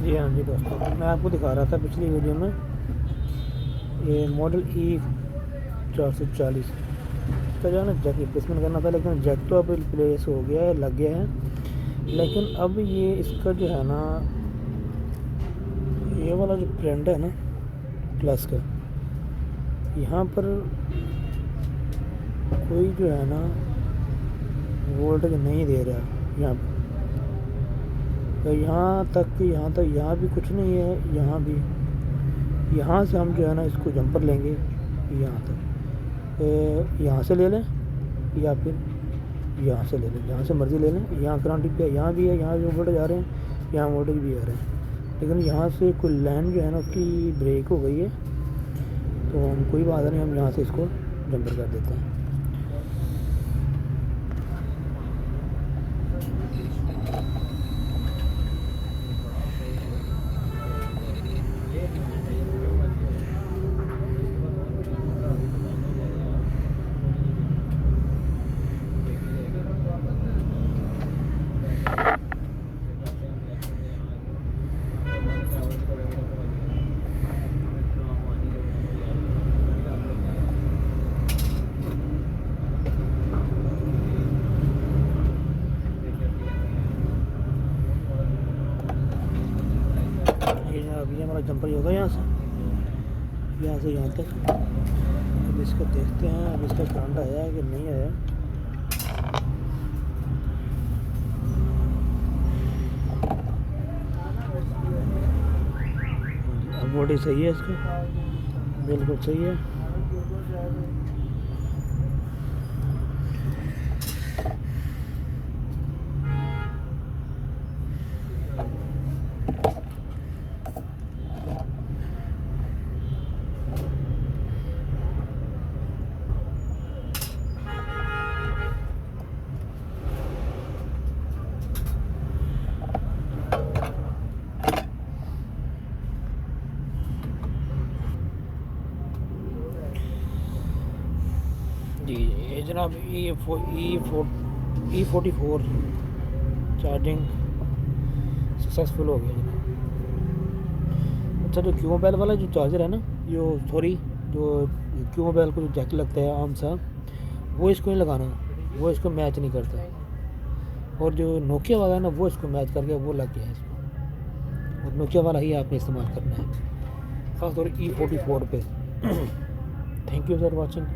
जी हाँ जी दोस्तों, मैं आपको दिखा रहा था पिछली वीडियो में ये मॉडल E440 का जो है ना जैक रिप्लेसमेंट करना था, लेकिन जैक तो अब रिप्लेस हो गया है, लग गया है। लेकिन अब ये इसका जो है ना, ये वाला जो ब्रांड है ना प्लस का, यहाँ पर कोई जो है ना वोल्टेज नहीं दे रहा यहाँ पर। तो यहाँ भी कुछ नहीं है, यहाँ से हम जो है ना इसको जंपर लेंगे यहाँ तक, यहाँ से ले लें या फिर यहाँ से ले लें, जहाँ से मर्ज़ी ले लें। यहाँ गारंटी पे यहाँ भी है, यहाँ भी वोल्टेज आ रहे हैं, यहाँ वोल्टेज भी आ रहे हैं, लेकिन यहाँ से कोई लाइन जो है ना उसकी ब्रेक हो गई है। तो हम कोई बात नहीं, हम यहाँ से इसको जंपर कर देते हैं। अभी हमारा जंपर ही होगा यहाँ से यहाँ तक। अब इसको देखते हैं, अब इसका करंट आया कि नहीं आया। अब बॉडी सही है इसका, बिल्कुल सही है। जी ये जनाब E44 चार्जिंग सक्सेसफुल हो गया जनाब। अच्छा, जो क्यू मोबाइल वाला जो चार्जर है ना, जो क्यू मोबाइल को जो जैक लगता है आम सा, वो इसको नहीं लगाना, वो इसको मैच नहीं करता। और जो नोकिया वाला है ना, वो इसको मैच करके वो लग गया है इसको। और नोकिया वाला ही आपने इस्तेमाल करना है, ख़ासतौर E44 पे। Thank you for watching.